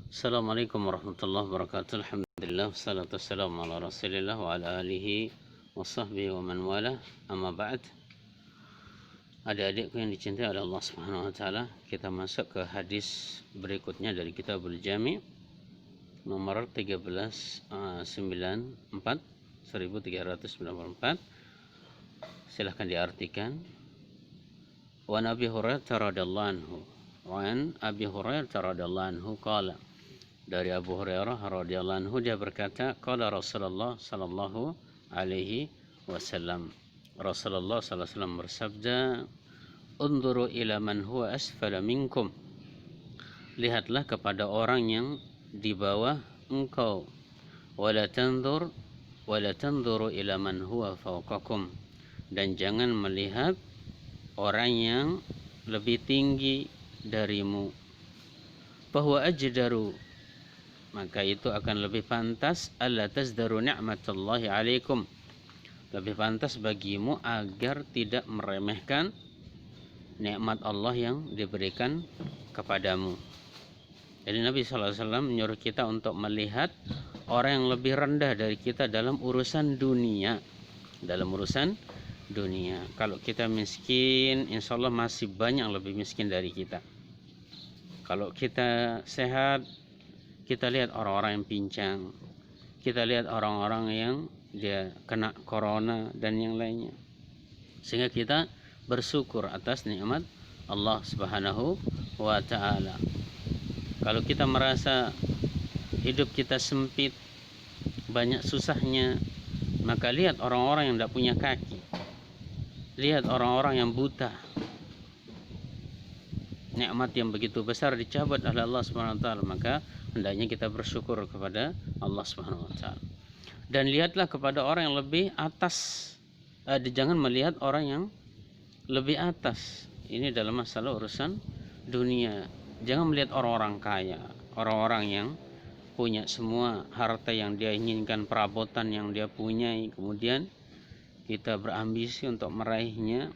Assalamualaikum warahmatullahi wabarakatuh. Alhamdulillah wassalatu wassalamu ala Rasulillah wa ala alihi wa sahbihi wa man wala. Amma ba'd. Adik-adikku yang dicintai oleh Allah Subhanahu wa taala, kita masuk ke hadis berikutnya dari Kitabul Jami' nomor 1394. Silahkan diartikan. Wa Nabi Hurairah radhiyallahu anhu. Wa an Abi Hurairah radhiyallahu anhu qala. Dari Abu Hurairah radhiyallahu anhu dia berkata, qala Rasulullah sallallahu alaihi wasallam. Rasulullah sallallahu alaihi wasallam bersabda, "Unzuru ila man huwa asfala minkum." Lihatlah kepada orang yang di bawah engkau. Wala tanzuru ila man huwa fawqakum. Dan jangan melihat orang yang lebih tinggi darimu. Bahwa ajdaru, maka itu akan lebih pantas, alla tazdaru ni'matallahi alaikum, lebih pantas bagimu agar tidak meremehkan nikmat Allah yang diberikan kepadamu. Jadi Nabi SAW menyuruh kita untuk melihat orang yang lebih rendah dari kita dalam urusan dunia. Kalau kita miskin, insya Allah masih banyak yang lebih miskin dari kita. Kalau kita sehat, kita lihat orang-orang yang pincang, kita lihat orang-orang yang dia kena corona dan yang lainnya, sehingga kita bersyukur atas nikmat Allah Subhanahu wa ta'ala. Kalau kita merasa hidup kita sempit, banyak susahnya, maka lihat orang-orang yang tidak punya kaki, lihat orang-orang yang buta, nikmat yang begitu besar dicabut oleh Allah Subhanahu wa taala, maka hendaknya kita bersyukur kepada Allah Subhanahu wa taala. Dan lihatlah kepada orang yang lebih atas. Jangan melihat orang yang lebih atas. Ini dalam masalah urusan dunia. Jangan melihat orang-orang kaya, orang-orang yang punya semua harta yang dia inginkan, perabotan yang dia punyai, kemudian kita berambisi untuk meraihnya.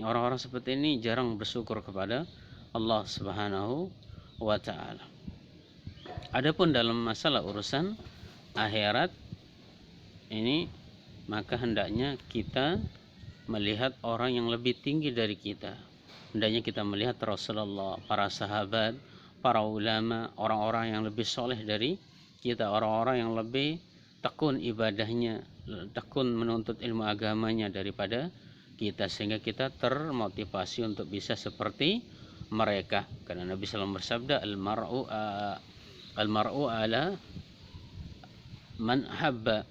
Orang-orang seperti ini jarang bersyukur kepada Allah Subhanahu wa ta'ala. Adapun dalam masalah urusan akhirat ini, maka hendaknya kita melihat orang yang lebih tinggi dari kita. Hendaknya kita melihat Rasulullah, para sahabat, para ulama, orang-orang yang lebih soleh dari kita, orang-orang yang lebih tekun ibadahnya, tekun menuntut ilmu agamanya daripada kita, sehingga kita termotivasi untuk bisa seperti mereka. Karena Nabi SAW bersabda, al-mar'u ala man habba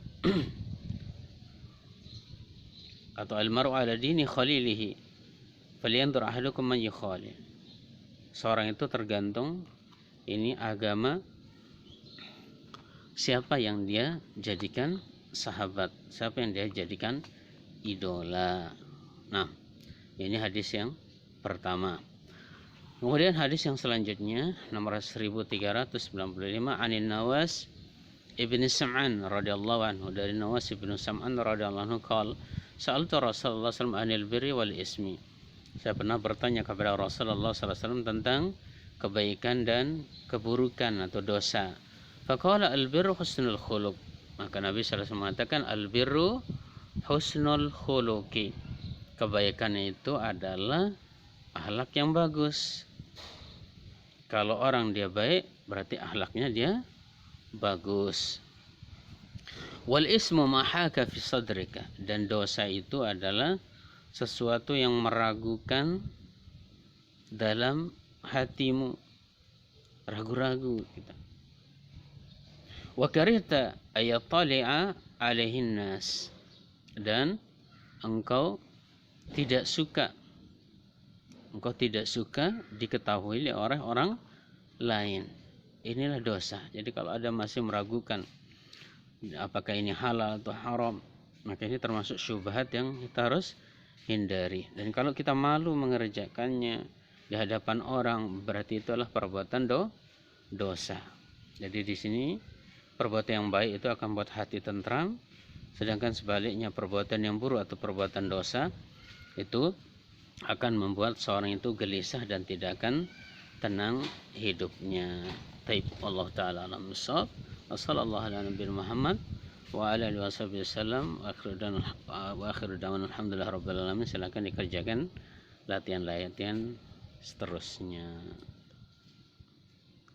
atau al-mar'u ala dini khalilihi falyanzur ahadukum man yukhalil. Seorang itu tergantung ini agama siapa yang dia jadikan sahabat, siapa yang dia jadikan idola. Nah, ini hadis yang pertama. Kemudian hadis yang selanjutnya nomor 1395, Anin Nawas ibn Sam'an radhiyallahu anhu, dari Nawas ibn Sam'an radhiyallahu anhu qala sa'altu Rasulullah sallallahu alaihi wasallam anil birri wal ismi. Saya pernah bertanya kepada Rasulullah sallallahu alaihi wasallam tentang kebaikan dan keburukan atau dosa. Faqala al-birru husnul khuluq. Maka Nabi sallallahu alaihi wasallam mengatakan al-birru husnul khuluqi. Kebaikan itu adalah akhlak yang bagus. Kalau orang dia baik, berarti akhlaknya dia bagus. Wal ismu ma haka fi sadrika. Dan dosa itu adalah sesuatu yang meragukan dalam hatimu, ragu-ragu kita. Wa karihta ayatali'a alaihin nas. Dan engkau tidak suka diketahui oleh orang lain. Inilah dosa. Jadi kalau ada masih meragukan apakah ini halal atau haram, maka ini termasuk syubhat yang kita harus hindari. Dan kalau kita malu mengerjakannya di hadapan orang, berarti itu adalah perbuatan dosa. Jadi di sini perbuatan yang baik itu akan membuat hati tentram, sedangkan sebaliknya perbuatan yang buruk atau perbuatan dosa itu akan membuat seorang itu gelisah dan tidak akan tenang hidupnya. Taib, Allah taala alam bisawab. Wassallallahu ala nabiyina Muhammad wa ala alihi wasallam wa akhiru da'wana alhamdulillah rabbil alamin. Silakan dikerjakan latihan-latihan seterusnya.